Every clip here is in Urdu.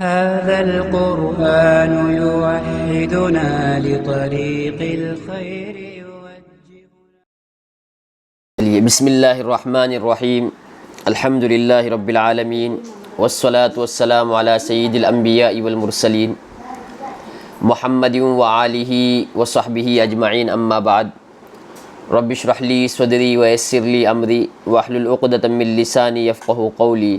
هذا القرآن يوحدنا لطريق الخير يوجهنا. بسم اللہ الرحمن الرحیم، الحمد للہ رب العالمین، والصلاة والسلام علی سید الانبیاء والمرسلین محمد وآلہ وصحبہ اجمعین، اما بعد، رب اشرح لی صدری ویسر لی امری واحلل عقدۃ من لسانی یفقہوا قولی،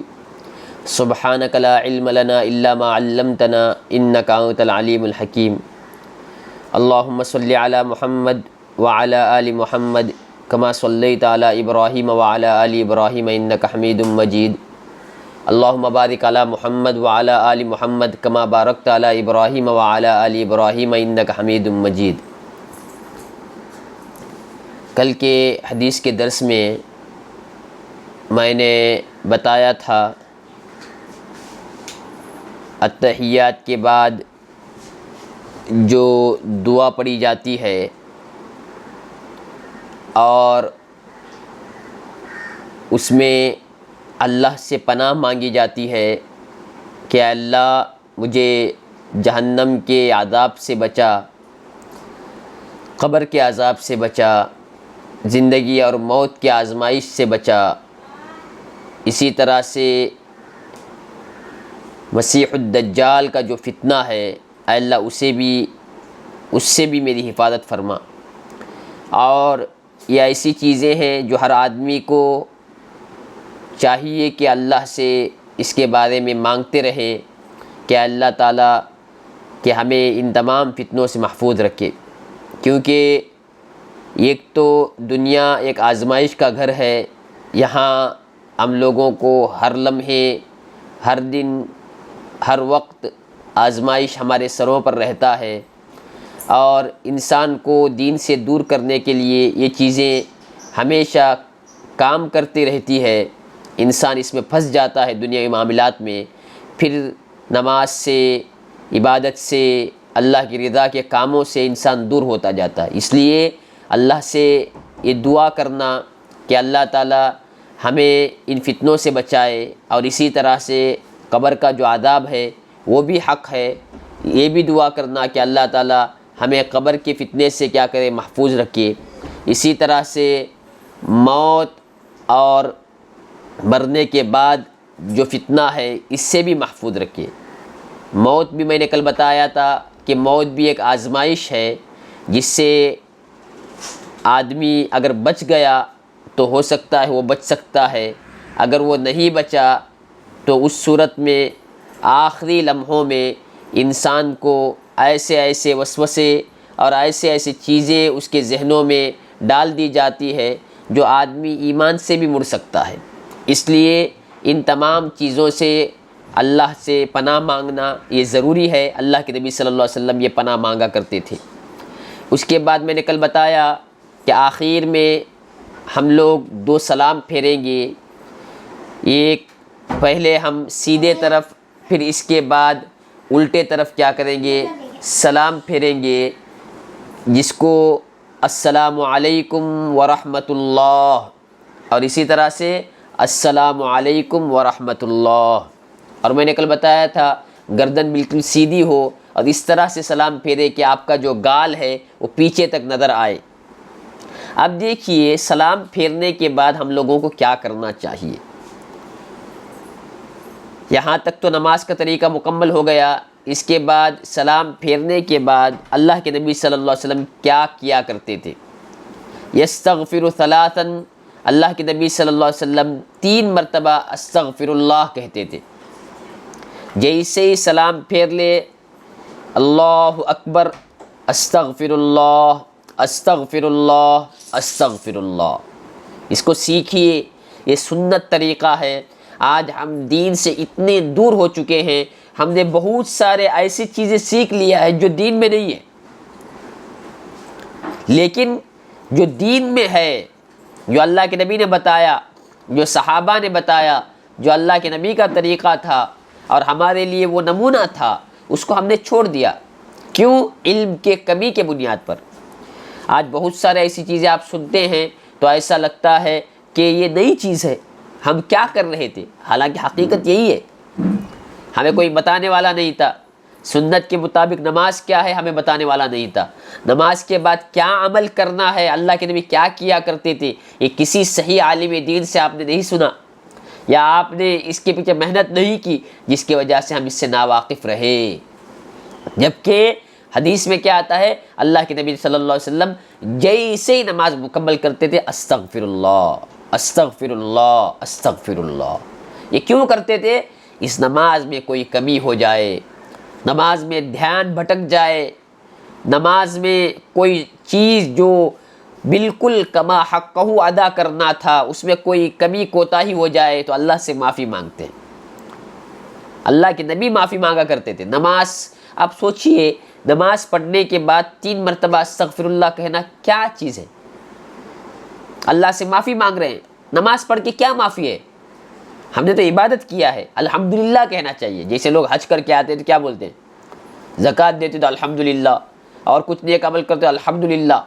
سبحانک لا علم لنا الا ما علمتنا انک انت العلیم الحکیم۔ اللہم صلی علی محمد وعلی آل محمد کما صلیت علی ابراہیم وعلی آل ابراہیم انک حمید مجید۔ اللہم بارک علی محمد وعلی آل محمد کما بارکت علی ابراہیم وعلی آل ابراہیم انک حمید مجید۔ کل کے حدیث کے درس میں میں نے بتایا تھا اتحیات کے بعد جو دعا پڑھی جاتی ہے اور اس میں اللہ سے پناہ مانگی جاتی ہے کہ اللہ مجھے جہنم کے عذاب سے بچا، قبر کے عذاب سے بچا، زندگی اور موت کی آزمائش سے بچا، اسی طرح سے مسیح الدجال کا جو فتنہ ہے اے اللہ اس سے بھی میری حفاظت فرما۔ اور یہ ایسی چیزیں ہیں جو ہر آدمی کو چاہیے کہ اللہ سے اس کے بارے میں مانگتے رہیں کہ اللہ تعالیٰ کہ ہمیں ان تمام فتنوں سے محفوظ رکھے، کیونکہ ایک تو دنیا ایک آزمائش کا گھر ہے، یہاں ہم لوگوں کو ہر لمحے، ہر دن، ہر وقت آزمائش ہمارے سروں پر رہتا ہے، اور انسان کو دین سے دور کرنے کے لیے یہ چیزیں ہمیشہ کام کرتی رہتی ہے۔ انسان اس میں پھنس جاتا ہے دنیاوی معاملات میں، پھر نماز سے، عبادت سے، اللہ کی رضا کے کاموں سے انسان دور ہوتا جاتا ہے۔ اس لیے اللہ سے یہ دعا کرنا کہ اللہ تعالیٰ ہمیں ان فتنوں سے بچائے، اور اسی طرح سے قبر کا جو عذاب ہے وہ بھی حق ہے، یہ بھی دعا کرنا کہ اللہ تعالیٰ ہمیں قبر کے فتنے سے کیا کرے، محفوظ رکھے۔ اسی طرح سے موت اور مرنے کے بعد جو فتنہ ہے اس سے بھی محفوظ رکھے۔ موت بھی میں نے کل بتایا تھا کہ موت بھی ایک آزمائش ہے، جس سے آدمی اگر بچ گیا تو ہو سکتا ہے وہ بچ سکتا ہے، اگر وہ نہیں بچا تو اس صورت میں آخری لمحوں میں انسان کو ایسے ایسے وسوسے اور ایسے چیزیں اس کے ذہنوں میں ڈال دی جاتی ہے جو آدمی ایمان سے بھی مڑ سکتا ہے۔ اس لیے ان تمام چیزوں سے اللہ سے پناہ مانگنا یہ ضروری ہے۔ اللہ کے نبی صلی اللہ علیہ وسلم یہ پناہ مانگا کرتے تھے۔ اس کے بعد میں نے کل بتایا کہ آخر میں ہم لوگ دو سلام پھیریں گے، ایک پہلے ہم سیدھے طرف، پھر اس کے بعد الٹے طرف کیا کریں گے، سلام پھیریں گے، جس کو السلام علیکم ورحمۃ اللہ، اور اسی طرح سے السلام علیکم ورحمۃ اللہ۔ اور میں نے کل بتایا تھا گردن بالکل سیدھی ہو اور اس طرح سے سلام پھیرے کہ آپ کا جو گال ہے وہ پیچھے تک نظر آئے۔ اب دیکھیے سلام پھیرنے کے بعد ہم لوگوں کو کیا کرنا چاہیے۔ یہاں تک تو نماز کا طریقہ مکمل ہو گیا۔ اس کے بعد سلام پھیرنے کے بعد اللہ کے نبی صلی اللہ علیہ وسلم کیا کیا کرتے تھے؟ یستغفر ثلاثا، اللہ کے نبی صلی اللہ علیہ وسلم 3 مرتبہ استغفر اللہ کہتے تھے۔ جیسے ہی سلام پھیر لے، اللہ اکبر، استغفر اللہ، استغفر اللہ، استغفر اللہ۔ اس کو سیکھیے، یہ سنت طریقہ ہے۔ آج ہم دین سے اتنے دور ہو چکے ہیں، ہم نے بہت سارے ایسی چیزیں سیکھ لیا ہے جو دین میں نہیں ہے، لیکن جو دین میں ہے، جو اللہ کے نبی نے بتایا، جو صحابہ نے بتایا، جو اللہ کے نبی کا طریقہ تھا اور ہمارے لیے وہ نمونہ تھا، اس کو ہم نے چھوڑ دیا۔ کیوں؟ علم کے کمی کے بنیاد پر۔ آج بہت سارے ایسی چیزیں آپ سنتے ہیں تو ایسا لگتا ہے کہ یہ نئی چیز ہے، ہم کیا کر رہے تھے، حالانکہ حقیقت یہی ہے۔ ہمیں کوئی بتانے والا نہیں تھا، سنت کے مطابق نماز کیا ہے ہمیں بتانے والا نہیں تھا، نماز کے بعد کیا عمل کرنا ہے، اللہ کے نبی کیا کیا کرتے تھے، یہ کسی صحیح عالم دین سے آپ نے نہیں سنا، یا آپ نے اس کے پیچھے محنت نہیں کی جس کی وجہ سے ہم اس سے ناواقف رہے۔ جبکہ حدیث میں کیا آتا ہے، اللہ کے نبی صلی اللہ علیہ وسلم جیسے ہی نماز مکمل کرتے تھے استغفر اللہ استغفر اللہ استغفر اللہ۔ یہ کیوں کرتے تھے؟ اس نماز میں کوئی کمی ہو جائے، نماز میں دھیان بھٹک جائے، نماز میں کوئی چیز جو بالکل کما حقہ ادا کرنا تھا اس میں کوئی کمی کوتاہی ہو جائے تو اللہ سے معافی مانگتے ہیں۔ اللہ کے نبی معافی مانگا کرتے تھے۔ نماز، آپ سوچئے نماز پڑھنے کے بعد 3 مرتبہ استغفر اللہ کہنا کیا چیز ہے؟ اللہ سے معافی مانگ رہے ہیں، نماز پڑھ کے کیا معافی ہے؟ ہم نے تو عبادت کیا ہے، الحمدللہ کہنا چاہیے۔ جیسے لوگ حج کر کے آتے ہیں تو کیا بولتے ہیں؟ زکوٰۃ دیتے تو الحمدللہ، اور کچھ نیک عمل کرتے الحمدللہ،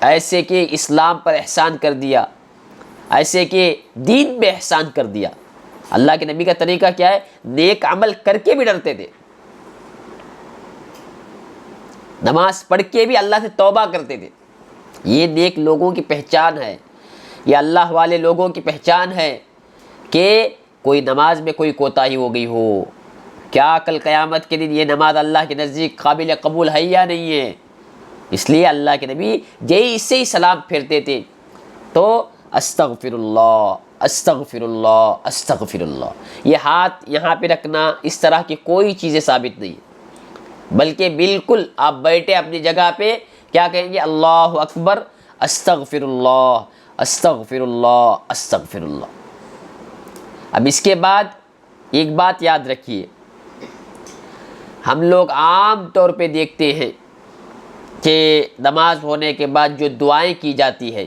ایسے کہ اسلام پر احسان کر دیا، ایسے کہ دین میں احسان کر دیا۔ اللہ کے نبی کا طریقہ کیا ہے؟ نیک عمل کر کے بھی ڈرتے تھے، نماز پڑھ کے بھی اللہ سے توبہ کرتے تھے۔ یہ نیک لوگوں کی پہچان ہے، یہ اللہ والے لوگوں کی پہچان ہے کہ کوئی نماز میں کوئی کوتاہی ہو گئی ہو، کیا کل قیامت کے دن یہ نماز اللہ کے نزدیک قابل قبول ہے یا نہیں ہے؟ اس لیے اللہ کے نبی جیسے ہی سلام پھیرتے تھے تو استغفر اللہ استغفر اللہ استغفر اللہ۔ یہ ہاتھ یہاں پہ رکھنا اس طرح کی کوئی چیزیں ثابت نہیں، بلکہ بالکل آپ بیٹھے اپنی جگہ پہ کیا کہیں گے؟ اللہ اکبر استغفر اللہ استغفر اللہ استغفر اللہ۔ اب اس کے بعد ایک بات یاد رکھیے، ہم لوگ عام طور پہ دیکھتے ہیں کہ نماز ہونے کے بعد جو دعائیں کی جاتی ہے،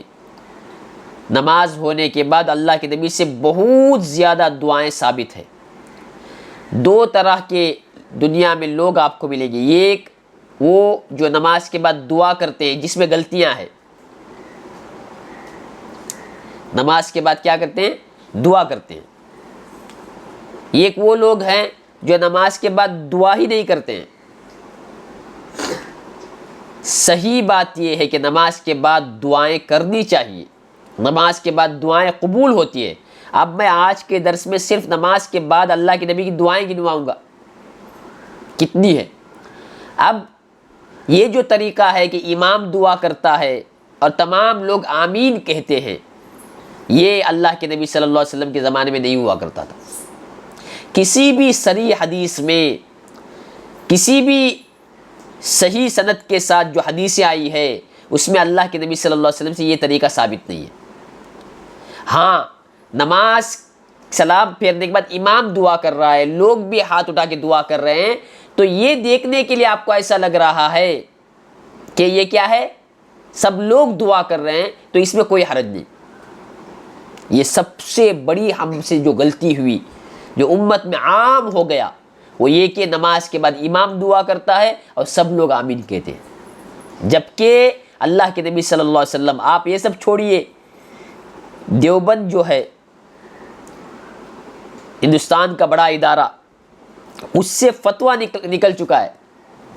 نماز ہونے کے بعد اللہ کے نبی سے بہت زیادہ دعائیں ثابت ہیں۔ 2 طرح کے دنیا میں لوگ آپ کو ملیں گے، ایک وہ جو نماز کے بعد دعا کرتے ہیں جس میں غلطیاں ہیں، نماز کے بعد کیا کرتے ہیں؟ دعا کرتے ہیں۔ ایک وہ لوگ ہیں جو نماز کے بعد دعا ہی نہیں کرتے ہیں۔ صحیح بات یہ ہے کہ نماز کے بعد دعائیں کرنی چاہیے، نماز کے بعد دعائیں قبول ہوتی ہے۔ اب میں آج کے درس میں صرف نماز کے بعد اللہ کے نبی کی دعائیں گنواؤں گا، کتنی ہے۔ اب یہ جو طریقہ ہے کہ امام دعا کرتا ہے اور تمام لوگ آمین کہتے ہیں، یہ اللہ کے نبی صلی اللہ علیہ وسلم کے زمانے میں نہیں ہوا کرتا تھا۔ کسی بھی صریح حدیث میں، کسی بھی صحیح سند کے ساتھ جو حدیثیں آئی ہے اس میں اللہ کے نبی صلی اللہ علیہ وسلم سے یہ طریقہ ثابت نہیں ہے۔ ہاں، نماز سلام پھیرنے کے بعد امام دعا کر رہا ہے، لوگ بھی ہاتھ اٹھا کے دعا کر رہے ہیں، تو یہ دیکھنے کے لیے آپ کو ایسا لگ رہا ہے کہ یہ کیا ہے، سب لوگ دعا کر رہے ہیں تو اس میں کوئی حرج نہیں۔ یہ سب سے بڑی ہم سے جو غلطی ہوئی، جو امت میں عام ہو گیا، وہ یہ کہ نماز کے بعد امام دعا کرتا ہے اور سب لوگ آمین کہتے ہیں، جبکہ اللہ کے نبی صلی اللہ علیہ وسلم، آپ یہ سب چھوڑیے، دیوبند جو ہے ہندوستان کا بڑا ادارہ، اس سے فتویٰ نکل چکا ہے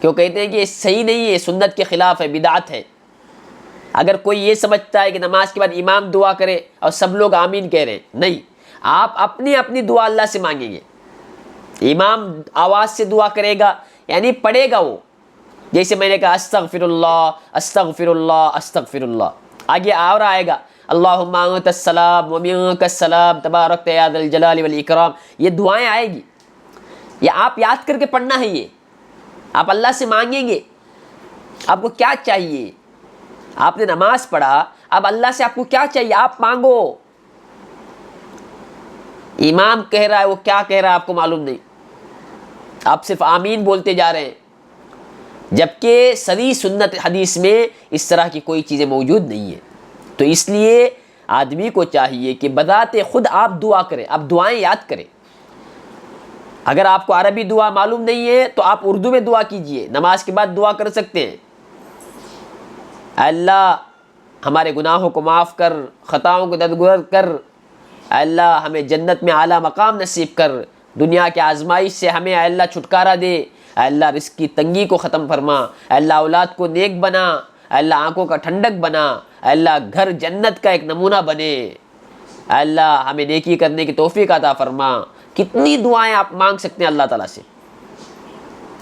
کہ وہ کہتے ہیں کہ یہ صحیح نہیں ہے، سنت کے خلاف ہے، بدعت ہے۔ اگر کوئی یہ سمجھتا ہے کہ نماز کے بعد امام دعا کرے اور سب لوگ آمین کہہ رہے ہیں، نہیں، آپ اپنی اپنی دعا اللہ سے مانگیں گے۔ امام آواز سے دعا کرے گا یعنی پڑھے گا وہ، جیسے میں نے کہا استغفر اللہ استغفر اللہ استغفر اللہ، آگے اور آئے گا اللہم انت السلام ومنک السلام تبارکت یا ذا الجلال والاکرام، یہ دعائیں آئے گی، یہ آپ یاد کر کے پڑھنا ہے، یہ آپ اللہ سے مانگیں گے۔ آپ کو کیا چاہیے؟ آپ نے نماز پڑھا، اب اللہ سے آپ کو کیا چاہیے؟ آپ مانگو۔ امام کہہ رہا ہے، وہ کیا کہہ رہا ہے آپ کو معلوم نہیں، آپ صرف آمین بولتے جا رہے ہیں، جبکہ صحیح سنت حدیث میں اس طرح کی کوئی چیزیں موجود نہیں ہیں۔ تو اس لیے آدمی کو چاہیے کہ بذات خود آپ دعا کریں، آپ دعائیں یاد کریں۔ اگر آپ کو عربی دعا معلوم نہیں ہے تو آپ اردو میں دعا کیجئے، نماز کے بعد دعا کر سکتے ہیں، اللہ ہمارے گناہوں کو معاف کر، خطاؤں کو درگزر کر، اللہ ہمیں جنت میں اعلیٰ مقام نصیب کر، دنیا کے آزمائش سے ہمیں اے اللہ چھٹکارا دے، اے اللہ رزق کی تنگی کو ختم فرما، اے اللہ اولاد کو نیک بنا، اے اللہ آنکھوں کا ٹھنڈک بنا، اے اللہ گھر جنت کا ایک نمونہ بنے، اے اللہ ہمیں نیکی کرنے کی توفیق عطا فرما۔ کتنی دعائیں آپ مانگ سکتے ہیں اللہ تعالیٰ سے،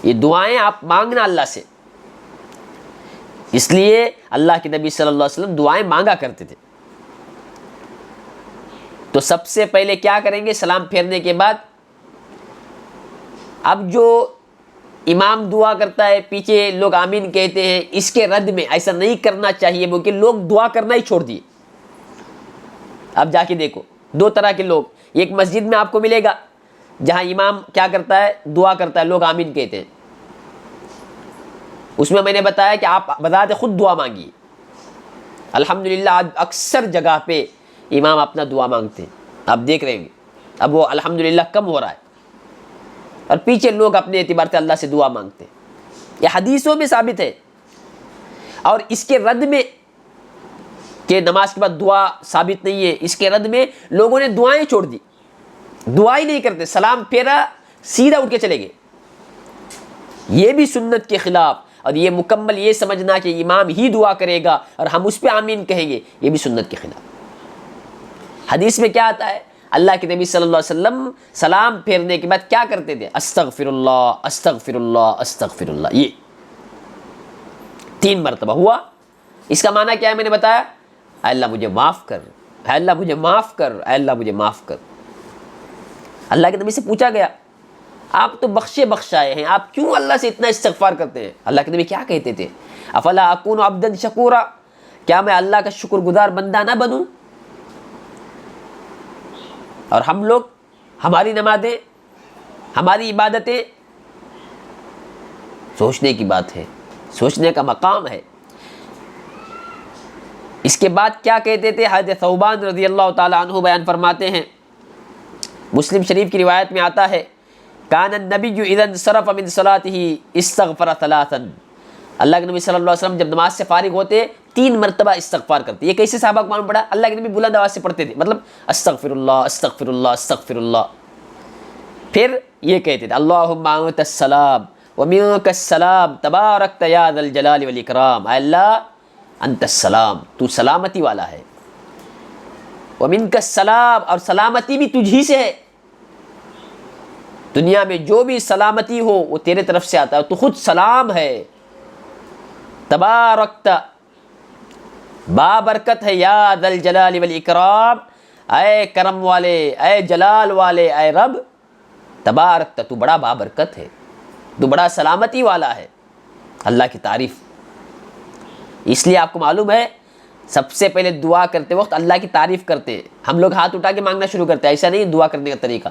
یہ دعائیں آپ مانگنا اللہ سے۔ اس لیے اللہ کے نبی صلی اللہ علیہ وسلم دعائیں مانگا کرتے تھے۔ تو سب سے پہلے کیا کریں گے؟ سلام پھیرنے کے بعد اب جو امام دعا کرتا ہے پیچھے لوگ آمین کہتے ہیں، اس کے رد میں ایسا نہیں کرنا چاہیے، بلکہ لوگ دعا کرنا ہی چھوڑ دیے۔ اب جا کے دیکھو دو طرح کے لوگ، ایک مسجد میں آپ کو ملے گا جہاں امام کیا کرتا ہے؟ دعا کرتا ہے، لوگ آمین کہتے ہیں۔ اس میں نے بتایا کہ آپ بذات خود دعا مانگیے۔ الحمدللہ آج اکثر جگہ پہ امام اپنا دعا مانگتے ہیں، آپ دیکھ رہے ہیں اب وہ الحمدللہ کم ہو رہا ہے، اور پیچھے لوگ اپنے اعتبار سے اللہ سے دعا مانگتے ہیں۔ یہ حدیثوں میں ثابت ہے، اور اس کے رد میں کہ نماز کے بعد دعا ثابت نہیں ہے، اس کے رد میں لوگوں نے دعائیں چھوڑ دی، دعا ہی نہیں کرتے، سلام پھیرا سیدھا اٹھ کے چلے گئے۔ یہ بھی سنت کے خلاف، اور یہ مکمل یہ سمجھنا کہ امام ہی دعا کرے گا اور ہم اس پہ آمین کہیں گے، یہ بھی سنت کے خلاف۔ حدیث میں کیا آتا ہے؟ اللہ کے نبی صلی اللہ علیہ وسلم سلام پھیرنے کے بعد کیا کرتے تھے؟ استغفر اللہ استغفر اللہ استغفر اللہ، یہ 3 مرتبہ ہوا۔ اس کا معنی کیا ہے؟ میں نے بتایا، اے اللہ مجھے معاف کر، اے اللہ مجھے معاف کر، اے اللہ مجھے معاف کر۔ اللہ کے نبی سے پوچھا گیا، آپ تو بخشے بخشائے ہیں، آپ کیوں اللہ سے اتنا استغفار کرتے ہیں؟ اللہ کے نبی کیا کہتے تھے؟ افلا اکون عبدا شکورا، کیا میں اللہ کا شکر گزار بندہ نہ بنوں؟ اور ہم لوگ، ہماری نمازیں، ہماری عبادتیں، سوچنے کی بات ہے، سوچنے کا مقام ہے۔ اس کے بعد کیا کہتے تھے؟ حضرت ثوبان رضی اللہ تعالی عنہ بیان فرماتے ہیں، مسلم شریف کی روایت میں آتا ہے، کان النبی اذا انصرف من صلاته استغفر 3۔ اللہ کے نبی صلی اللہ علیہ وسلم جب نماز سے فارغ ہوتے 3 مرتبہ استغفار کرتے۔ یہ کیسے صحابہ کو معلوم پڑا؟ اللہ کے نبی بلند آواز سے پڑھتے تھے، مطلب استغفر اللہ استغفر اللہ استغفر اللہ۔ پھر یہ کہتے تھے، اللہم انت السلام ومنک السلام تبارکت یا ذا الجلال والاکرام، اے اللہ انت السلام، تو سلامتی والا ہے، ومنک السلام، اور سلامتی بھی تجھ ہی سے ہے، دنیا میں جو بھی سلامتی ہو وہ تیرے طرف سے آتا ہے، تو خود سلام ہے، تبارکت، بابرکت ہے، یا ذا الجلال والاکرام، اے کرم والے، اے جلال والے، اے رب، تبارکت، تو بڑا بابرکت ہے، تو بڑا سلامتی والا ہے۔ اللہ کی تعریف، اس لیے آپ کو معلوم ہے سب سے پہلے دعا کرتے وقت اللہ کی تعریف کرتے ہیں۔ ہم لوگ ہاتھ اٹھا کے مانگنا شروع کرتے ہیں، ایسا نہیں دعا کرنے کا طریقہ۔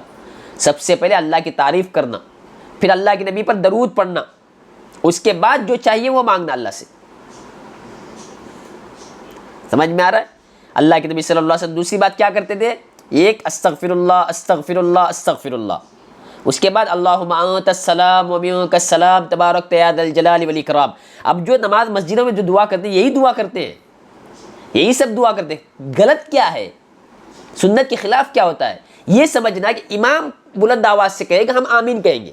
سب سے پہلے اللہ کی تعریف کرنا، پھر اللہ کے نبی پر درود پڑھنا، اس کے بعد جو چاہیے وہ مانگنا اللہ سے۔ سمجھ میں آ رہا ہے؟ اللہ کے نبی صلی اللہ علیہ وسلم دوسری بات کیا کرتے تھے؟ ایک استغفر اللہ استغفر اللہ استغفر اللہ، اس کے بعد اللہم انت السلام ومنک السلام تبارکت یا ذا الجلال والاکرام۔ اب جو نماز مسجدوں میں جو دعا کرتے ہیں یہی دعا کرتے ہیں، یہی سب دعا کرتے ہیں۔ غلط کیا ہے؟ سنت کے خلاف کیا ہوتا ہے؟ یہ سمجھنا کہ امام بلند آواز سے کہے گا ہم آمین کہیں گے،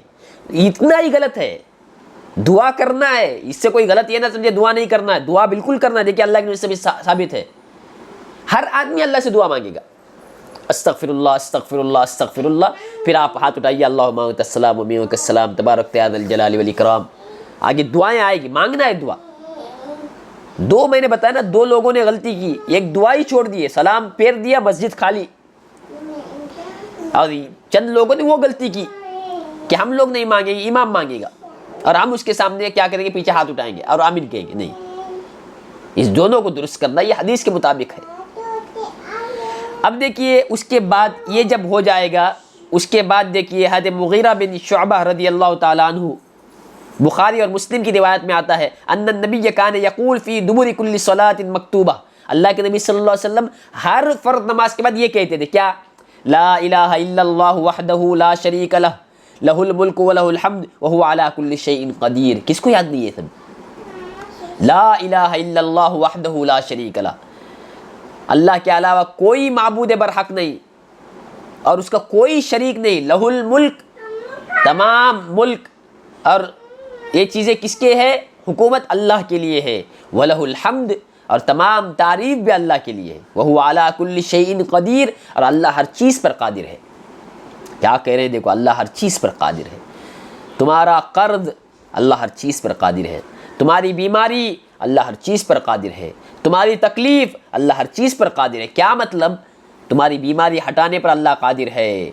اتنا ہی غلط ہے۔ دعا کرنا ہے، اس سے کوئی غلط یہ نہ سمجھے دعا نہیں کرنا ہے، دعا بالکل کرنا ہے۔ دیکھیے اللہ کے نبی سے بھی ثابت ہے، ہر آدمی اللہ سے دعا مانگے گا، استغفر اللہ استغفر اللہ استغفر اللہ، پھر آپ ہاتھ اٹھائیے، اللہم انت السلام ومنک السلام تبارکت یا ذا الجلال والاکرام، آگے دعائیں آئے گی، مانگنا ہے دعا۔ دو میں نے بتایا نا، 2 لوگوں نے غلطی کی، ایک دعا ہی چھوڑ دیے، سلام پھیر دیا، مسجد خالی، اور چند لوگوں نے وہ غلطی کی کہ ہم لوگ نہیں مانگیں گے، امام مانگے گا، اور ہم اس کے سامنے کیا کریں گے؟ پیچھے ہاتھ اٹھائیں گے اور آمین کہیں گے۔ نہیں، اس دونوں کو درست کرنا، یہ حدیث کے مطابق ہے۔ اب دیکھیے اس کے بعد یہ جب ہو جائے گا، اس کے بعد دیکھیے حضرت مغیرہ بن شعبہ رضی اللہ تعالیٰ عنہ، بخاری اور مسلم کی روایت میں آتا ہے، ان النبی کان یقول فی دبر کل صلاۃ مکتوبہ، اللہ کے نبی صلی اللہ علیہ وسلم ہر فرض نماز کے بعد یہ کہتے تھے، کیا؟ لا الہ الا اللہ وحدہ لا شریک لہ، لہ الملک ولہ الحمد وہو علی کل شیء قدیر۔ کس کو یاد نہیں ہے سب؟ لا الہ الا اللہ وحدہ لا شریک لہ، اللہ کے علاوہ کوئی معبود برحق نہیں، اور اس کا کوئی شریک نہیں. لہ الملک، تمام ملک اور یہ چیزیں کس کے ہے؟ حکومت اللہ کے لیے ہے. وَلَهُ الْحَمْدُ، اور تمام تعریف بھی اللہ کے لیے ہے. وَهُوَ عَلَىٰ كُلِّ شَيْءٍ قدیر، اور اللہ ہر چیز پر قادر ہے. کیا کہہ رہے ہیں؟ دیکھو اللہ ہر چیز پر قادر ہے. تمہارا قرض اللہ ہر چیز پر قادر ہے. تمہاری بیماری اللہ ہر چیز پر قادر ہے. تمہاری تکلیف اللہ ہر چیز پر قادر ہے. کیا مطلب؟ تمہاری بیماری ہٹانے پر اللہ قادر ہے،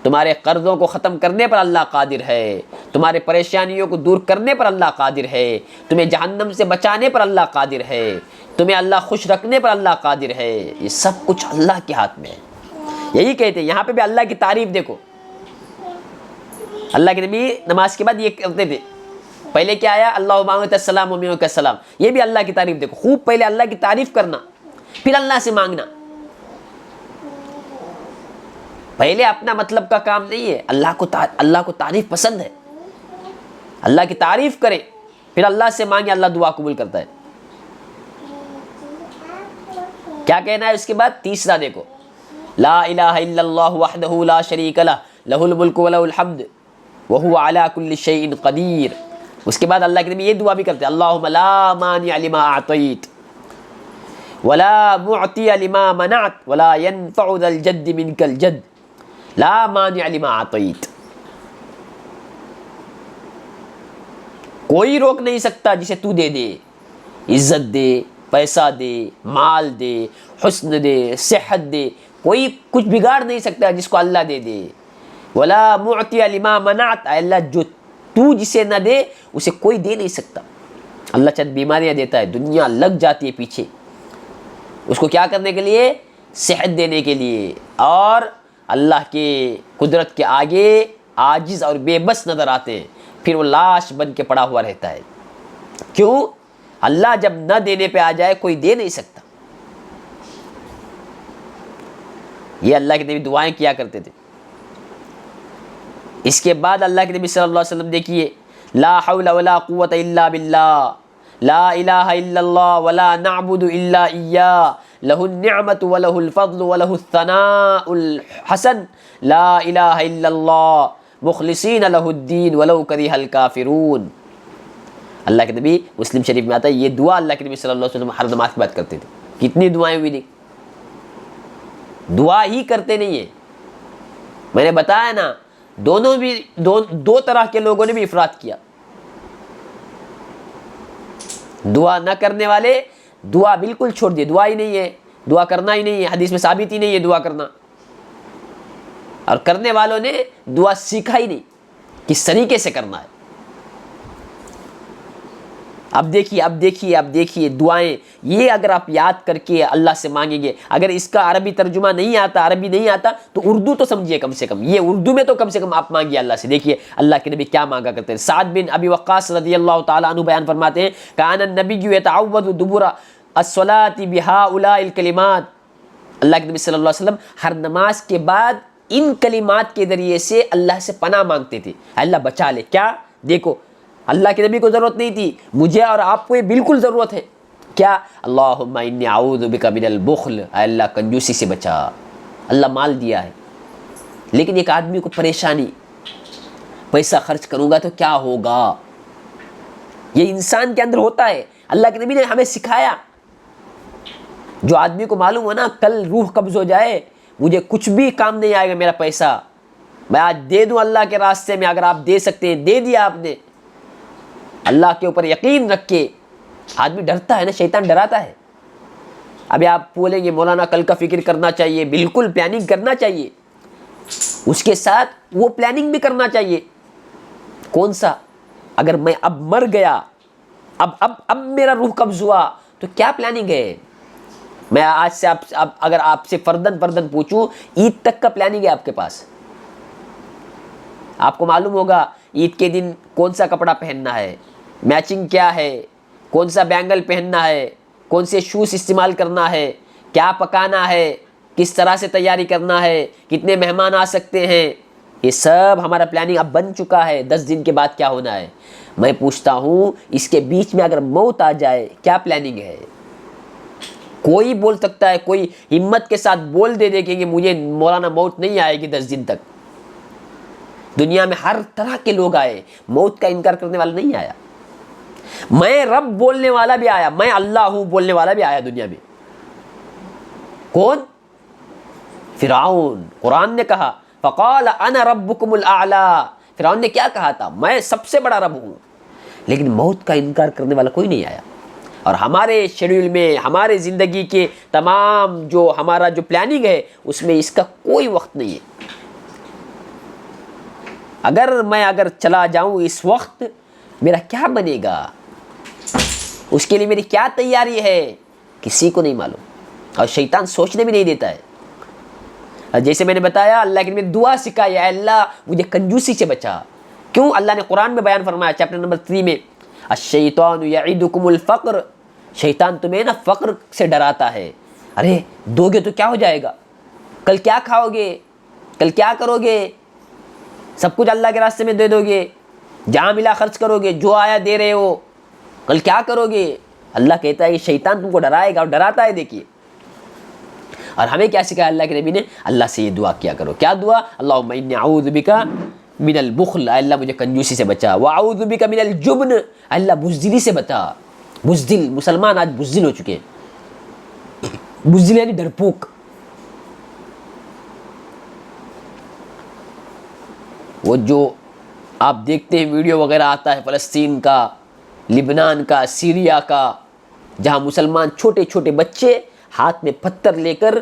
تمہارے قرضوں کو ختم کرنے پر اللہ قادر ہے، تمہارے پریشانیوں کو دور کرنے پر اللہ قادر ہے، تمہیں جہنم سے بچانے پر اللہ قادر ہے، تمہیں اللہ خوش رکھنے پر اللہ قادر ہے. یہ سب کچھ اللہ کے ہاتھ میں ہے. یہی کہتے ہیں. یہاں پہ بھی اللہ کی تعریف دیکھو. اللہ کے نبی نماز کے بعد یہ کرتے تھے. پہلے کیا آیا؟ اللہم انت السلام و منک السلام. یہ بھی اللہ کی تعریف دیکھو. خوب پہلے اللہ کی تعریف کرنا، پھر اللہ سے مانگنا. پہلے اپنا مطلب کا کام نہیں ہے. اللہ کو تعریف پسند ہے. اللہ کی تعریف کرے پھر اللہ سے مانگے، اللہ دعا قبول کرتا ہے. کیا کہنا ہے اس کے بعد؟ تیسرا دیکھو، لا الہ الا اللہ وحدہ لا شریک لہ لہ الملک ولہ الحمد وہو علی کل شیء قدیر. اس کے بعد اللہ کے نبی یہ دعا بھی کرتے ہیں، اللہم لا مانع لما اعطیت ولا معطی لما منعت ولا ينفع ذا الجد منک الجد لا مانع لما اعطیت. کوئی روک نہیں سکتا جسے تو دے دے. عزت دے، پیسہ دے، مال دے، حسن دے، صحت دے، کوئی کچھ بگاڑ نہیں سکتا جس کو اللہ دے دے. ولا معطی لما منعت، اے اللہ جو تو جسے نہ دے اسے کوئی دے نہیں سکتا. اللہ چند بیماریاں دیتا ہے، دنیا لگ جاتی ہے پیچھے اس کو کیا کرنے کے لیے؟ صحت دینے کے لیے. اور اللہ کے قدرت کے آگے عاجز اور بے بس نظر آتے ہیں، پھر وہ لاش بن کے پڑا ہوا رہتا ہے. کیوں؟ اللہ جب نہ دینے پہ آ جائے کوئی دے نہیں سکتا. یہ اللہ کے نبی دعائیں کیا کرتے تھے. اس کے بعد اللہ کے نبی صلی اللہ علیہ وسلم دیکھیے، لا حول ولا قوت الا باللہ، لا الہ الا اللہ ولا نعبد الا ایاہ، لہ النعمت ولہ الفضل ولہ الثناء الحسن، لا الہ الا اللہ مخلصین لہ الدین ولو کرہ الکافرون. اللہ کے نبی مسلم شریف میں آتا ہے یہ دعا اللہ کے نبی صلی اللہ علیہ وسلم ہر نماز کی بات کرتے تھے. کتنی دعائیں ہوئی نہیں، دعا ہی کرتے نہیں ہیں. میں نے بتایا نا، دونوں بھی دو طرح کے لوگوں نے بھی افراط کیا. دعا نہ کرنے والے دعا بالکل چھوڑ دیے، دعا ہی نہیں ہے، دعا کرنا ہی نہیں ہے، حدیث میں ثابت ہی نہیں ہے دعا کرنا. اور کرنے والوں نے دعا سیکھا ہی نہیں کس طریقے سے کرنا ہے. اب دیکھیے دعائیں یہ اگر آپ یاد کر کے اللہ سے مانگیں گے. اگر اس کا عربی ترجمہ نہیں آتا، عربی نہیں آتا تو اردو تو سمجھیے کم سے کم. یہ اردو میں تو کم سے کم آپ مانگیے اللہ سے. دیکھیے اللہ کے نبی کیا مانگا کرتے ہیں. سعد بن ابی وقاص رضی اللہ تعالیٰ عنہ بیان فرماتے ہیں، کان النبی یتعوذ دبر الصلاۃ بہؤلاء الکلمات. اللہ کے نبی صلی اللہ علیہ وسلم ہر نماز کے بعد ان کلمات کے ذریعے سے اللہ سے پناہ مانگتے تھے، اللہ بچا لے. کیا؟ دیکھو اللہ کے نبی کو ضرورت نہیں تھی، مجھے اور آپ کو یہ بالکل ضرورت ہے. کیا؟ اللہم انی اعوذ بک من البخل، اے اللہ کنجوسی سے بچا. اللہ مال دیا ہے لیکن ایک آدمی کو پریشانی، پیسہ خرچ کروں گا تو کیا ہوگا، یہ انسان کے اندر ہوتا ہے. اللہ کے نبی نے ہمیں سکھایا. جو آدمی کو معلوم ہو نا کل روح قبض ہو جائے، مجھے کچھ بھی کام نہیں آئے گا میرا پیسہ، میں آج دے دوں اللہ کے راستے میں، اگر آپ دے سکتے ہیں دے دیا آپ نے. اللہ کے اوپر یقین رکھ کے آدمی ڈرتا ہے نا، شیطان ڈراتا ہے. ابھی آپ بولیں گے مولانا کل کا فکر کرنا چاہیے، بالکل پلاننگ کرنا چاہیے، اس کے ساتھ وہ پلاننگ بھی کرنا چاہیے. کون سا؟ اگر میں اب مر گیا، اب میرا روح قبض ہوا تو کیا پلاننگ ہے. میں آج سے اگر آپ سے فردن پوچھوں، عید تک کا پلاننگ ہے آپ کے پاس. آپ کو معلوم ہوگا عید کے دن کون سا کپڑا پہننا ہے، میچنگ کیا ہے، کون سا بینگل پہننا ہے، کون سے شوز استعمال کرنا ہے، کیا پکانا ہے، کس طرح سے تیاری کرنا ہے، کتنے مہمان آ سکتے ہیں. یہ سب ہمارا پلاننگ اب بن چکا ہے. 10 دن کے بعد کیا ہونا ہے. میں پوچھتا ہوں اس کے بیچ میں اگر موت آ جائے کیا پلاننگ ہے؟ کوئی بول سکتا ہے، کوئی ہمت کے ساتھ بول دے کہ مجھے مولانا موت نہیں آئے گی 10 دن تک. دنیا میں ہر طرح کے لوگ آئے، موت کا انکار کرنے والا نہیں آیا. میں رب بولنے والا بھی آیا، میں اللہ ہوں بولنے والا بھی آیا دنیا میں. کون؟ فرعون. قرآن نے کہا فقال انا ربکم الاعلی. فرعون نے کیا کہا تھا؟ میں سب سے بڑا رب ہوں. لیکن موت کا انکار کرنے والا کوئی نہیں آیا. اور ہمارے شیڈیول میں، ہمارے زندگی کے تمام جو ہمارا جو پلاننگ ہے اس میں اس کا کوئی وقت نہیں ہے. اگر چلا جاؤں اس وقت میرا کیا بنے گا، اس کے لیے میری کیا تیاری ہے، کسی کو نہیں معلوم. اور شیطان سوچنے بھی نہیں دیتا ہے. جیسے میں نے بتایا، اللہ کے نبی نے دعا سکھائی، اے اللہ مجھے کنجوسی سے بچا. کیوں؟ اللہ نے قرآن میں بیان فرمایا چیپٹر نمبر 3 میں، الشیطان یعدکم الفقر. شیطان تمہیں نا فقر سے ڈراتا ہے. ارے دو گے تو کیا ہو جائے گا؟ کل کیا کھاؤ گے؟ کل کیا کرو گے؟ سب کچھ اللہ کے راستے میں دے دو گے، جہاں ملا خرچ کرو گے، جو آیا دے رہے ہو، کل کیا کرو گے؟ اللہ کہتا ہے کہ شیطان تم کو ڈرائے گا، اور ڈراتا ہے. دیکھیے، اور ہمیں کیا سکھایا اللہ کے نبی نے؟ اللہ سے یہ دعا کیا کرو. کیا دعا؟ اللہم انی اعوذ بک من البخل. اللہ مجھے کنجوسی سے بچا. واعوذ بک من الجبن. اللہ بزدلی سے بچا. بزدل، مسلمان آج بزدل ہو چکے ہیں. بزدل یعنی ڈرپوک. وہ جو آپ دیکھتے ہیں ویڈیو وغیرہ آتا ہے فلسطین کا، لبنان کا، سیریا کا، جہاں مسلمان چھوٹے چھوٹے بچے ہاتھ میں پتھر لے کر،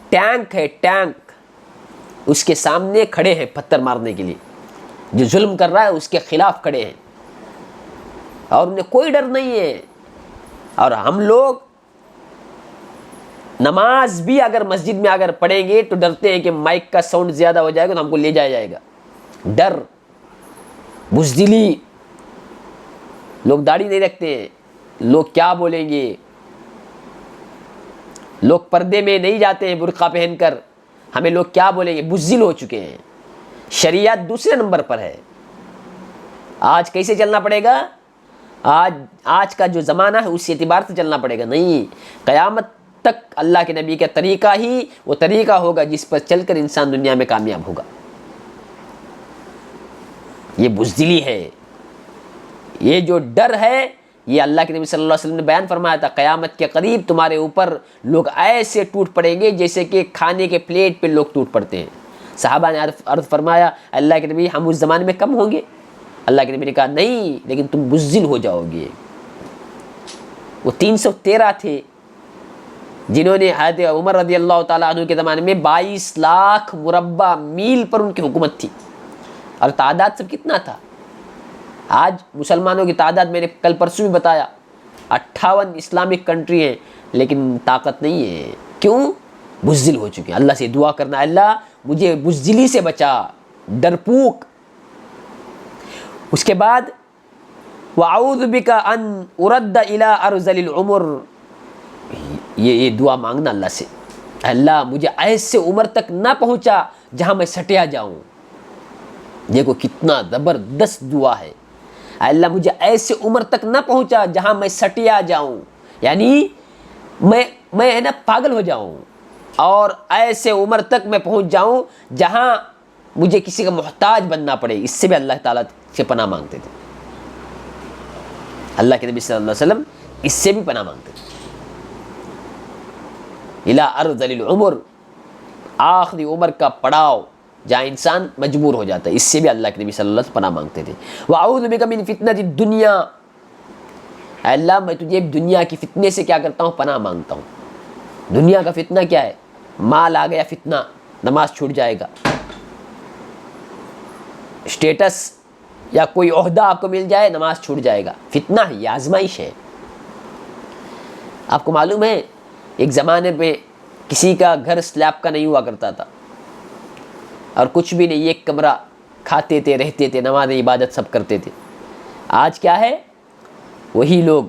ٹینک ہے ٹینک، اس کے سامنے کھڑے ہیں پتھر مارنے کے لیے. جو ظلم کر رہا ہے اس کے خلاف کھڑے ہیں، اور انہیں کوئی ڈر نہیں ہے. اور ہم لوگ نماز بھی اگر مسجد میں اگر پڑھیں گے تو ڈرتے ہیں کہ مائک کا ساؤنڈ زیادہ ہو جائے گا تو ہم کو لے جایا جائے گا. ڈر، بزدلی. لوگ داڑھی نہیں رکھتے ہیں، لوگ کیا بولیں گے. لوگ پردے میں نہیں جاتے ہیں برقع پہن کر، ہمیں لوگ کیا بولیں گے. بزدل ہو چکے ہیں. شریعت دوسرے نمبر پر ہے. آج کیسے چلنا پڑے گا؟ آج کا جو زمانہ ہے اس اعتبار سے چلنا پڑے گا. نہیں، قیامت تک اللہ کے نبی کا طریقہ ہی وہ طریقہ ہوگا جس پر چل کر انسان دنیا میں کامیاب ہوگا. یہ بزدلی ہے، یہ جو ڈر ہے، یہ اللہ کے نبی صلی اللہ علیہ وسلم نے بیان فرمایا تھا. قیامت کے قریب تمہارے اوپر لوگ ایسے ٹوٹ پڑیں گے جیسے کہ کھانے کے پلیٹ پہ لوگ ٹوٹ پڑتے ہیں. صحابہ نے عرض فرمایا، اللہ کے نبی ہم اس زمانے میں کم ہوں گے؟ اللہ کے نبی نے کہا نہیں، لیکن تم بزدل ہو جاؤ گے. وہ 313 تھے جنہوں نے حضرت عمر رضی اللہ تعالیٰ عنہ کے زمانے میں 22 لاکھ مربع میل پر ان کی حکومت تھی. اور تعداد سب کتنا تھا؟ آج مسلمانوں کی تعداد میں نے کل پرسوں بھی بتایا 58 اسلامک کنٹری ہیں، لیکن طاقت نہیں ہے. کیوں؟ بزدل ہو چکے ہیں. اللہ سے دعا کرنا، اللہ مجھے بزدلی سے بچا، ڈرپوک. اس کے بعد وَأَعُوذُ بِكَ أَنْ أُرَدَّ إِلَىٰ أَرْذَلِ الْعُمُرِ. یہ دعا مانگنا اللہ سے، اللہ مجھے ایسے عمر تک نہ پہنچا جہاں میں سٹیا جاؤں. دیکھو کتنا زبردست دعا ہے. اللہ مجھے ایسے عمر تک نہ پہنچا جہاں میں سٹیا جاؤں، یعنی میں ہے نا پاگل ہو جاؤں، اور ایسے عمر تک میں پہنچ جاؤں جہاں مجھے کسی کا محتاج بننا پڑے. اس سے بھی اللہ تعالیٰ سے پناہ مانگتے تھے. اللہ کے نبی صلی اللہ علیہ وسلم اس سے بھی پناہ مانگتے تھے. اِلَىٰ أَرْذَلِ الْعُمُرِ، آخری عمر کا پڑاؤ جہاں انسان مجبور ہو جاتا ہے، اس سے بھی اللہ کے نبی صلی اللہ علیہ وسلم پناہ مانگتے تھے. وَأَعُوذُ بِكَ مِن فِتْنَةِ الدُّنْيَا. اے اللہ میں تجھے دنیا کی فتنے سے کیا کرتا ہوں؟ پناہ مانگتا ہوں. دنیا کا فتنہ کیا ہے؟ مال آ گیا فتنہ، نماز چھوٹ جائے گا. اسٹیٹس یا کوئی عہدہ آپ کو مل جائے، نماز چھوٹ جائے گا. فتنہ ہے، یہ آزمائش ہے. آپ کو معلوم ہے ایک زمانے پہ کسی کا گھر سلیب کا نہیں ہوا کرتا تھا، اور کچھ بھی نہیں، ایک کمرہ، کھاتے تھے، رہتے تھے، نماز عبادت سب کرتے تھے. آج کیا ہے؟ وہی لوگ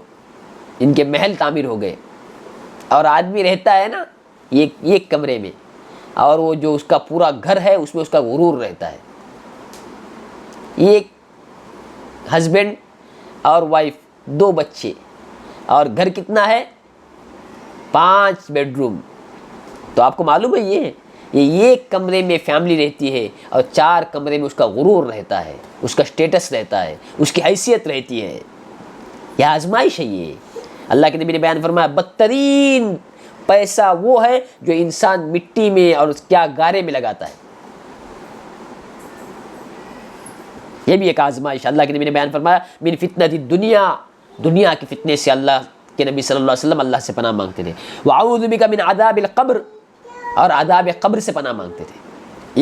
ان کے محل تعمیر ہو گئے، اور آدمی رہتا ہے نا ایک کمرے میں، اور وہ جو اس کا پورا گھر ہے اس میں اس کا غرور رہتا ہے. ایک ہسبینڈ اور وائف، 2 بچے، اور گھر کتنا ہے؟ 5 بیڈروم. تو آپ کو معلوم ہے یہ ایک کمرے میں فیملی رہتی ہے اور 4 کمرے میں اس کا غرور رہتا ہے, اس کا سٹیٹس رہتا ہے, اس کی حیثیت رہتی ہے. یہ آزمائش ہے. یہ اللہ کے نبی نے بیان فرمایا بدترین پیسہ وہ ہے جو انسان مٹی میں اور کیا گارے میں لگاتا ہے. یہ بھی ایک آزمائش. اللہ کے نبی نے بیان فرمایا من فتنۃ الدنیا, دنیا کے فتنے سے اللہ کے نبی صلی اللہ علیہ وسلم اللہ سے پناہ مانگتے تھے. وَأَعُوذُ بِكَ مِنْ عَذَابِ الْقَبْرِ, اور عذاب قبر سے پناہ مانگتے تھے.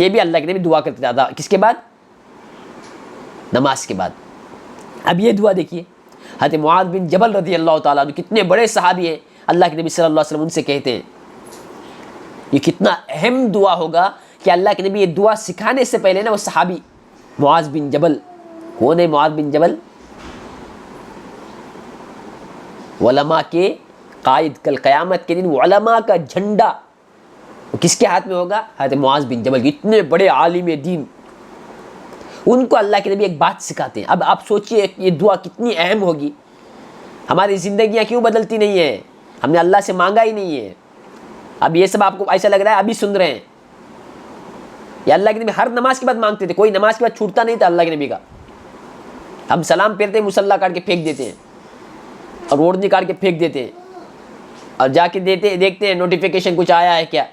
یہ بھی اللہ کے نبی دعا کرتے تھے. کس کے بعد؟ نماز کے بعد. اب یہ دعا دیکھیے, حضرت معاذ بن جبل رضی اللہ تعالیٰ عنہ, کتنے بڑے صحابی ہیں, اللہ کے نبی صلی اللہ علیہ وسلم ان سے کہتے ہیں, یہ کتنا اہم دعا ہوگا کہ اللہ کے نبی یہ دعا سکھانے سے پہلے نا وہ صحابی معاذ بن جبل, کون ہے معاذ بن جبل؟ علماء کے قائد. کل قیامت کے دن علماء کا جھنڈا وہ کس کے ہاتھ میں ہوگا؟ حضرت معاذ بن جبل. اتنے بڑے عالم دین, ان کو اللہ کے نبی ایک بات سکھاتے ہیں. اب آپ سوچئے یہ دعا کتنی اہم ہوگی. ہماری زندگیاں کیوں بدلتی نہیں ہیں؟ ہم نے اللہ سے مانگا ہی نہیں ہے. اب یہ سب آپ کو ایسا لگ رہا ہے ابھی سن رہے ہیں. یہ اللہ کے نبی ہر نماز کے بعد مانگتے تھے, کوئی نماز کے بعد چھوٹتا نہیں تھا اللہ کے نبی کا. ہم سلام پھیرتے ہیں, مصلی کاٹ کے پھینک دیتے ہیں اور روڈ نکال کے پھینک دیتے ہیں, اور جا کے دیکھتے ہیں نوٹیفیکیشن کچھ آیا ہے کیا,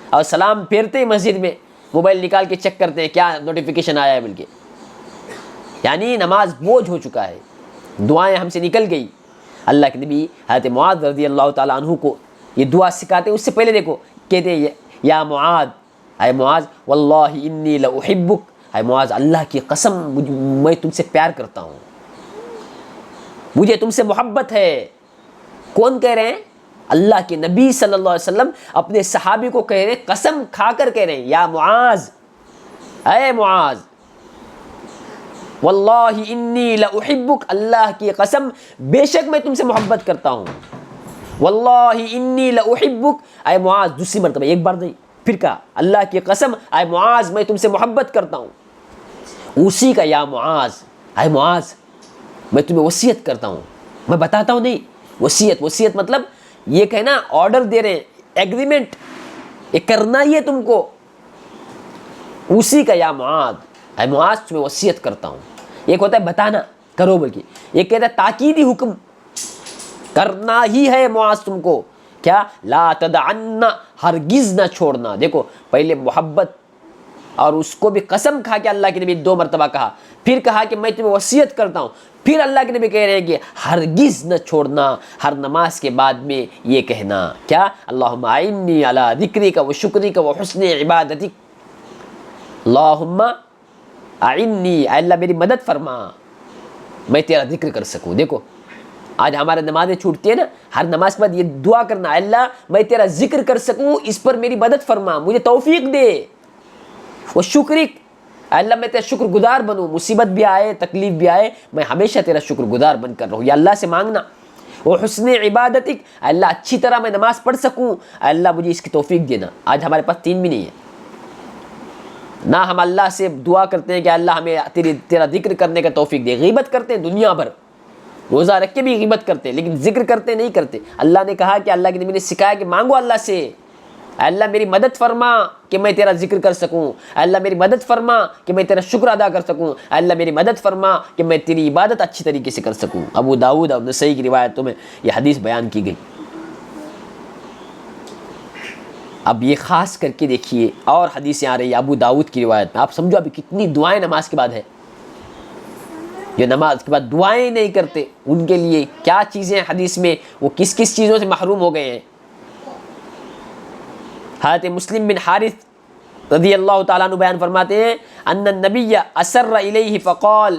اور سلام پھیرتے ہیں مسجد میں موبائل نکال کے چیک کرتے ہیں کیا نوٹیفیکیشن آیا ہے بول کے. یعنی نماز بوجھ ہو چکا ہے, دعائیں ہم سے نکل گئی. اللہ کے نبی حضرت معاذ رضی اللہ تعالیٰ عنہ کو یہ دعا سکھاتے ہیں. اس سے پہلے دیکھو کہتے ہیں یا معاذ, اے معاذ واللہ انی لاحبک, اے معاذ اللہ کی قسم میں تم سے پیار کرتا ہوں, مجھے تم سے محبت ہے. کون کہہ رہے ہیں؟ اللہ کے نبی صلی اللہ علیہ وسلم اپنے صحابی کو کہہ رہے ہیں, قسم کھا کر کہہ رہے ہیں یا معاذ, اے معاذ واللہ انی لاحبک, اللہ کی قسم بے شک میں تم سے محبت کرتا ہوں. واللہ انی لاحبک, اے معاذ, دوسری مرتبہ, ایک بار نہیں, پھر کہا اللہ کی قسم اے معاذ میں تم سے محبت کرتا ہوں. اسی کا یا معاذ, اے معاذ میں تمہیں وصیت کرتا ہوں, میں بتاتا ہوں نہیں, وصیت مطلب یہ کہنا آرڈر دے رہے ہیں, ایگریمنٹ, یہ کرنا ہی ہے تم کو. اسی کا یا معاذ, اے معاذ تمہیں وصیت کرتا ہوں. ایک ہوتا ہے بتانا کرو بلکہ, ایک کہتا ہے تاکیدی حکم, کرنا ہی ہے معاذ تم کو. کیا؟ لا تدعن, ہرگز نہ چھوڑنا. دیکھو پہلے محبت اور اس کو بھی قسم کھا کے اللہ کے نبی 2 مرتبہ کہا, پھر کہا کہ میں تمہیں وصیت کرتا ہوں, پھر اللہ کے نبی کہہ رہے ہیں کہ ہرگز نہ چھوڑنا, ہر نماز کے بعد میں یہ کہنا. کیا؟ اللہم اعنی علی ذکرک و شکرک و حسن عبادتک, اللہم اعنی, اے اللہ میری مدد فرما میں تیرا ذکر کر سکوں. دیکھو آج ہمارے نمازیں چھوٹتی ہیں نا, ہر نماز کے بعد یہ دعا کرنا, اللہ میں تیرا ذکر کر سکوں, اس پر میری مدد فرما, مجھے توفیق دے. وہ شکرک, اللہ میں تیرا شکر گزار بنوں, مصیبت بھی آئے تکلیف بھی آئے میں ہمیشہ تیرا شکر گزار بن کر رہوں. یا اللہ سے مانگنا. وہ حسن عبادتک, اللہ اچھی طرح میں نماز پڑھ سکوں, اللہ مجھے اس کی توفیق دینا. آج ہمارے پاس 3 بھی نہیں ہے. نہ ہم اللہ سے دعا کرتے ہیں کہ اللہ ہمیں تیرا ذکر کرنے کا توفیق دے. غیبت کرتے ہیں دنیا بھر, روزہ رکھ کے بھی غیبت کرتے ہیں, لیکن ذکر کرتے نہیں کرتے. اللہ نے کہا کہ اللہ کے نبی نے سکھایا کہ مانگو اللہ سے, اللہ میری مدد فرما کہ میں تیرا ذکر کر سکوں, اللہ میری مدد فرما کہ میں تیرا شکر ادا کر سکوں, اللہ میری مدد فرما کہ میں تیری عبادت اچھی طریقے سے کر سکوں. ابو داؤد اور نسائی کی روایتوں میں یہ حدیث بیان کی گئی. اب یہ خاص کر کے دیکھیے اور حدیثیں آ رہی ہیں ابو داؤد کی روایت میں. آپ سمجھو ابھی کتنی دعائیں نماز کے بعد ہے. جو نماز کے بعد دعائیں نہیں کرتے ان کے لیے کیا چیزیں حدیث میں, وہ کس کس چیزوں سے محروم ہو گئے ہیں. حضرت مسلم بن حارث رضی اللہ تعالیٰ عنہ بیان فرماتے ہیں ان النبی اسر الیہ فقال,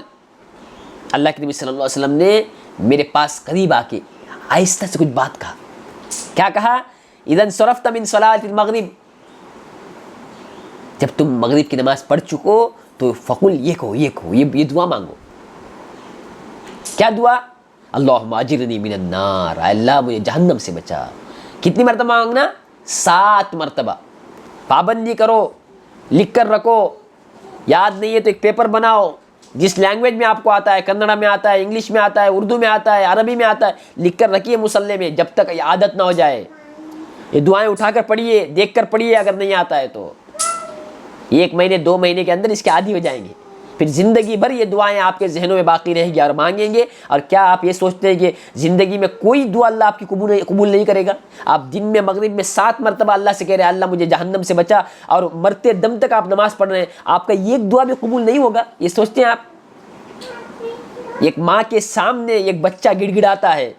اللہ کے نبی صلی اللہ علیہ وسلم نے میرے پاس قریب آ کے آہستہ سے کچھ بات کہا. کیا کہا؟ اذا انصرفت من صلاۃ المغرب, جب تم مغرب کی نماز پڑھ چکو تو فقل, یہ کہو یہ دعا مانگو. کیا دعا؟ اللہم اجرنی من النار, اللہ مجھے جہنم سے بچا. کتنی مرتبہ مانگنا؟ 7 مرتبہ. پابندی کرو, لکھ کر رکھو, یاد نہیں ہے تو ایک پیپر بناؤ, جس لینگویج میں آپ کو آتا ہے, کنڑا میں آتا ہے, انگلش میں آتا ہے, اردو میں آتا ہے, عربی میں آتا ہے, لکھ کر رکھیے مصلی میں جب تک یہ عادت نہ ہو جائے. یہ دعائیں اٹھا کر پڑھیے، دیکھ کر پڑھیے، اگر نہیں آتا ہے تو 1 مہینے 2 مہینے کے اندر اس کے عادی ہو جائیں گے، پھر زندگی بھر یہ دعائیں آپ کے ذہنوں میں باقی رہیں گی اور مانگیں گے۔ اور کیا آپ یہ سوچتے ہیں کہ زندگی میں کوئی دعا اللہ آپ کی قبول نہیں کرے گا؟ آپ دن میں مغرب میں 7 مرتبہ اللہ سے کہہ رہے ہیں اللہ مجھے جہنم سے بچا، اور مرتے دم تک آپ نماز پڑھ رہے ہیں، آپ کا ایک دعا بھی قبول نہیں ہوگا؟ یہ سوچتے ہیں آپ؟ ایک ماں کے سامنے ایک بچہ گڑ گڑاتا ہے،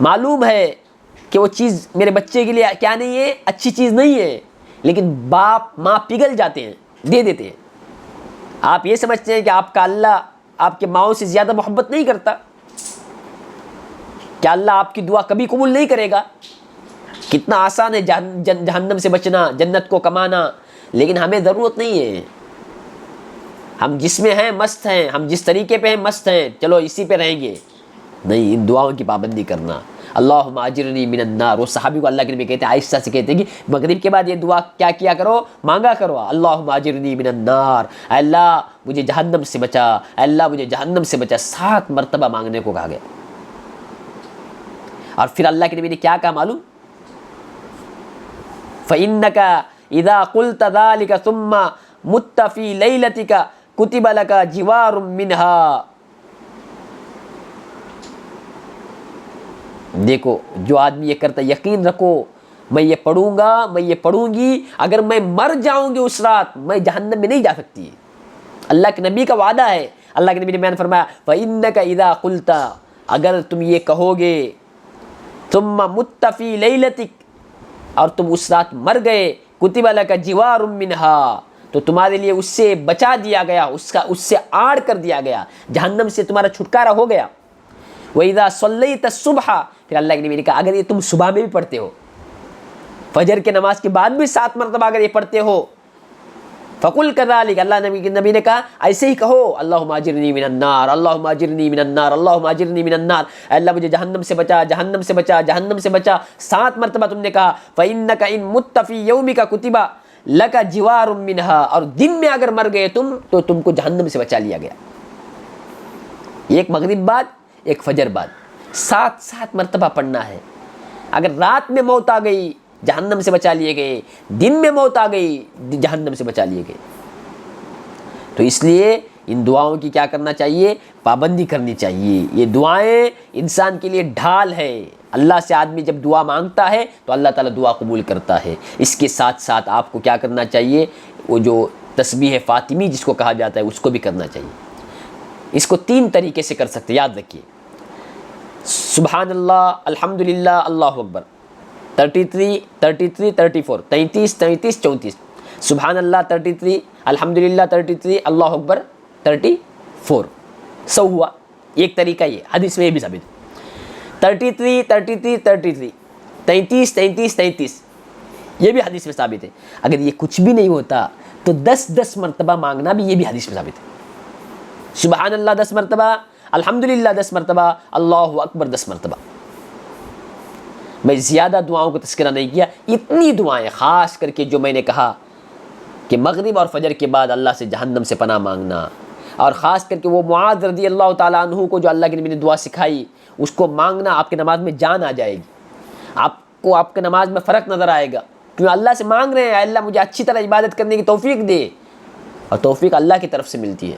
معلوم ہے کہ وہ چیز میرے بچے کے لیے کیا نہیں ہے، اچھی چیز نہیں ہے، لیکن باپ ماں پگھل جاتے ہیں، دے دیتے ہیں۔ آپ یہ سمجھتے ہیں کہ آپ کا اللہ آپ کے ماؤں سے زیادہ محبت نہیں کرتا؟ کیا اللہ آپ کی دعا کبھی قبول نہیں کرے گا؟ کتنا آسان ہے جہنم سے بچنا، جنت کو کمانا، لیکن ہمیں ضرورت نہیں ہے۔ ہم جس میں ہیں مست ہیں، ہم جس طریقے پہ ہیں مست ہیں، چلو اسی پہ رہیں گے۔ نہیں، ان دعاؤں کی پابندی کرنا۔ اللہم اجرنی من النار، وہ صحابی کو اللہ کے نبی کہتے ہیں، آہستہ سے کہتے ہیں کہ مغرب کے بعد یہ دعا کیا کرو، مانگا کرو، اللہم اجرنی من النار، اے اللہ مجھے جہنم سے بچا، اے اللہ مجھے جہنم سے بچا، 7 مرتبہ مانگنے کو کہا گیا۔ اور پھر اللہ کے نبی نے کیا کہا معلوم؟ فَإِنَّكَ إِذَا قُلْتَ ذَلِكَ ثُمَّ مُتَّ فِي لَيْلَتِكَ كُتِبَ لَكَ جِوَارٌ مِّنْهَا۔ دیکھو، جو آدمی یہ کرتا ہے، یقین رکھو میں یہ پڑھوں گا، میں یہ پڑھوں گی، اگر میں مر جاؤں گی اس رات، میں جہنم میں نہیں جا سکتی۔ اللہ کے نبی کا وعدہ ہے۔ اللہ کے نبی نے بیان فرمایا فَإِنَّكَ إِذَا قُلْتَ، اگر تم یہ کہو گے، ثُمَّ مُتَّ فِي لَيْلَتِكَ، اور تم اس رات مر گئے، كُتِبَ لَكَ جِوَارٌ مِّنْهَا، تو تمہارے لیے اس سے بچا دیا گیا، اس سے آڑ کر دیا گیا، جہنم سے تمہارا چھٹکارا ہو گیا۔ وَإِذَا صَلَّيْتَ الصُّبْحَ، پھر اللہ کے نبی نے کہا اگر یہ تم صبح میں بھی پڑھتے ہو، فجر کے نماز کے بعد بھی 7 مرتبہ اگر یہ پڑھتے ہو، فَقُلْ كَذَلِكَ، اللہ نبی نے کہا ایسے ہی کہو، اللہم اجرنی من النار، اللہم اجرنی من النار، اللہم اجرنی من النار، اے اللہ مجھے جہنم سے بچا، جہنم سے بچا، جہنم سے بچا، 7 مرتبہ تم نے کہا۔ فَإِنَّكَ إِن مُتَّ فِي يَوْمِكَ كُتِبَ لَكَ جِوَارٌ مِّنْهَا، اور دن میں اگر مر گئے تم تو تم کو جہنم سے بچا لیا گیا۔ ایک مغرب بعد، ایک فجر بعد، 7 مرتبہ پڑھنا ہے۔ اگر رات میں موت آ گئی جہنم سے بچا لیے گئے، دن میں موت آ گئی جہنم سے بچا لیے گئے۔ تو اس لیے ان دعاؤں کی کیا کرنا چاہیے؟ پابندی کرنی چاہیے۔ یہ دعائیں انسان کے لیے ڈھال ہے۔ اللہ سے آدمی جب دعا مانگتا ہے تو اللہ تعالیٰ دعا قبول کرتا ہے۔ اس کے ساتھ ساتھ آپ کو کیا کرنا چاہیے؟ وہ جو تسبیح فاطمی جس کو کہا جاتا ہے اس کو بھی کرنا چاہیے۔ اس کو 3 طریقے سے کر سکتے، یاد رکھیے۔ سبحان اللہ، الحمدللہ، اللہ اکبر، 33 34 33 34۔ سبحان اللہ 33، الحمدللہ 33، اللہ اکبر 34، 100 ہوا۔ ایک طریقہ یہ حدیث میں یہ بھی ثابت ہے۔ 33 33 33، 33 33 33، یہ بھی حدیث میں ثابت ہے۔ اگر یہ کچھ بھی نہیں ہوتا تو 10 مرتبہ مانگنا بھی، یہ بھی حدیث میں ثابت ہے۔ سبحان اللہ 10 مرتبہ، الحمدللہ 10 مرتبہ، اللہ اکبر 10 مرتبہ۔ میں زیادہ دعاؤں کو تذکرہ نہیں کیا، اتنی دعائیں، خاص کر کے جو میں نے کہا کہ مغرب اور فجر کے بعد اللہ سے جہنم سے پناہ مانگنا، اور خاص کر کے وہ معاذ رضی اللہ تعالیٰ عنہ کو جو اللہ کے نبی نے دعا سکھائی، اس کو مانگنا، آپ کے نماز میں جان آ جائے گی، آپ کو آپ کے نماز میں فرق نظر آئے گا، کیوں اللہ سے مانگ رہے ہیں اللہ مجھے اچھی طرح عبادت کرنے کی توفیق دے، اور توفیق اللہ کی طرف سے ملتی ہے۔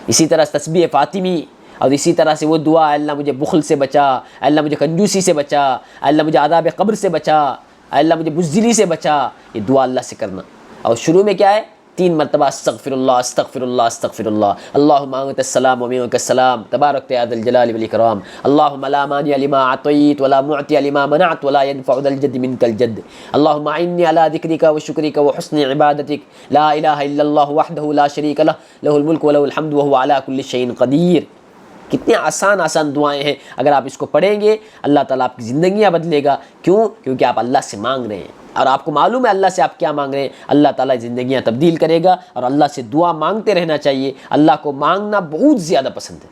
اسی طرح تسبیح فاطمی، اور اسی طرح سے وہ دعا، اے اللہ مجھے بخل سے بچا، اے اللہ مجھے کنجوسی سے بچا، اے اللہ مجھے عذاب قبر سے بچا، اے اللہ مجھے بزدلی سے بچا، یہ دعا اللہ سے کرنا۔ اور شروع میں کیا ہے؟ 3 مرتبہ استغفر اللہ استغفر اللہ استغفر اللہ، اللہم انت السلام و منک السلام، تبارک یا ذا الجلال والاکرام، اللہم لا مانع لما اعطیت ولا معطی لما منعت ولا ينفع ذا الجد منک الجد، اللہم اعنی علی ذکرک وشکرک وحسن عبادتک، لا الہ الا اللہ وحدہ لا شریک لہ، لہ الملک ولہ الحمد وہو علی کل شیء قدیر۔ کتنے آسان دعائیں ہیں، اگر آپ اس کو پڑھیں گے اللہ تعالیٰ آپ کی زندگیاں بدلے گا۔ کیوں؟ کیونکہ آپ اللہ سے مانگ رہے ہیں، اور آپ کو معلوم ہے اللہ سے آپ کیا مانگ رہے ہیں، اللہ تعالیٰ زندگیاں تبدیل کرے گا۔ اور اللہ سے دعا مانگتے رہنا چاہیے، اللہ کو مانگنا بہت زیادہ پسند ہے۔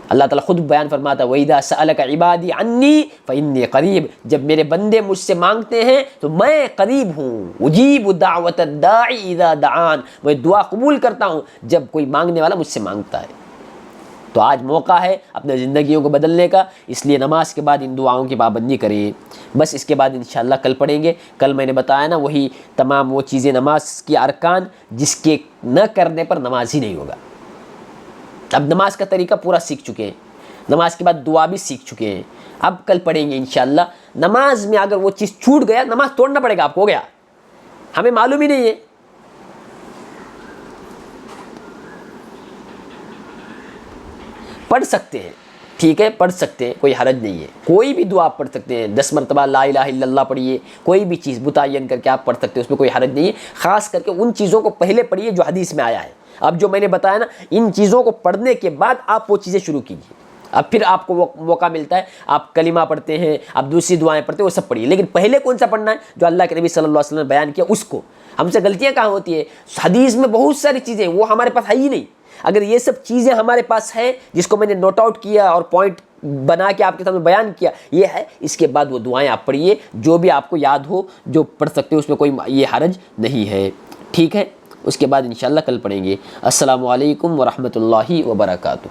اللہ تعالیٰ خود بیان فرماتا ہے وَإِذَا سَأَلَكَ عِبَادِي عَنِّي فَإِنِّي قَرِيبٌ، جب میرے بندے مجھ سے مانگتے ہیں تو میں قریب ہوں، اجیب دعوت الداعی اذا دعان، میں دعا قبول کرتا ہوں جب کوئی مانگنے والا مجھ سے مانگتا ہے۔ تو آج موقع ہے اپنے زندگیوں کو بدلنے کا، اس لیے نماز کے بعد ان دعاؤں کی پابندی کریں۔ بس اس کے بعد انشاءاللہ کل پڑھیں گے۔ کل میں نے بتایا نا وہی تمام وہ چیزیں نماز کی ارکان جس کے نہ کرنے پر نماز ہی نہیں ہوگا۔ اب نماز کا طریقہ پورا سیکھ چکے ہیں، نماز کے بعد دعا بھی سیکھ چکے ہیں، اب کل پڑھیں گے انشاءاللہ۔ نماز میں اگر وہ چیز چھوٹ گیا، نماز توڑنا پڑے گا آپ کو، ہو گیا، ہمیں معلوم ہی نہیں ہے۔ پڑھ سکتے ہیں، ٹھیک ہے، پڑھ سکتے ہیں، کوئی حرج نہیں ہے، کوئی بھی دعا آپ پڑھ سکتے ہیں، 10 مرتبہ لا الہ الا اللہ پڑھیے، کوئی بھی چیز متعین کر کے آپ پڑھ سکتے ہیں، اس میں کوئی حرج نہیں ہے۔ خاص کر کے ان چیزوں کو پہلے پڑھیے جو حدیث میں آیا ہے۔ اب جو میں نے بتایا نا، ان چیزوں کو پڑھنے کے بعد آپ وہ چیزیں شروع کیجیے، اب پھر آپ کو وہ موقع ملتا ہے، آپ کلمہ پڑھتے ہیں، آپ دوسری دعائیں پڑھتے ہیں، وہ سب پڑھیے، لیکن پہلے کون سا پڑھنا ہے؟ جو اللہ کے نبی صلی اللہ علیہ وسلم نے بیان کیا اس کو۔ ہم سے غلطیاں کہاں ہوتی ہے؟ حدیث میں بہت ساری چیزیں وہ ہمارے پاس ہے ہی نہیں۔ اگر یہ سب چیزیں ہمارے پاس ہے جس کو میں نے نوٹ آؤٹ کیا اور پوائنٹ بنا کے آپ کے سامنے بیان کیا، یہ ہے، اس کے بعد وہ دعائیں آپ پڑھیے جو بھی آپ کو یاد ہو، جو پڑھ سکتے ہو، اس میں کوئی یہ حرج نہیں ہے، ٹھیک ہے۔ اس کے بعد انشاءاللہ کل پڑھیں گے۔ السلام علیکم ورحمۃ اللہ وبرکاتہ۔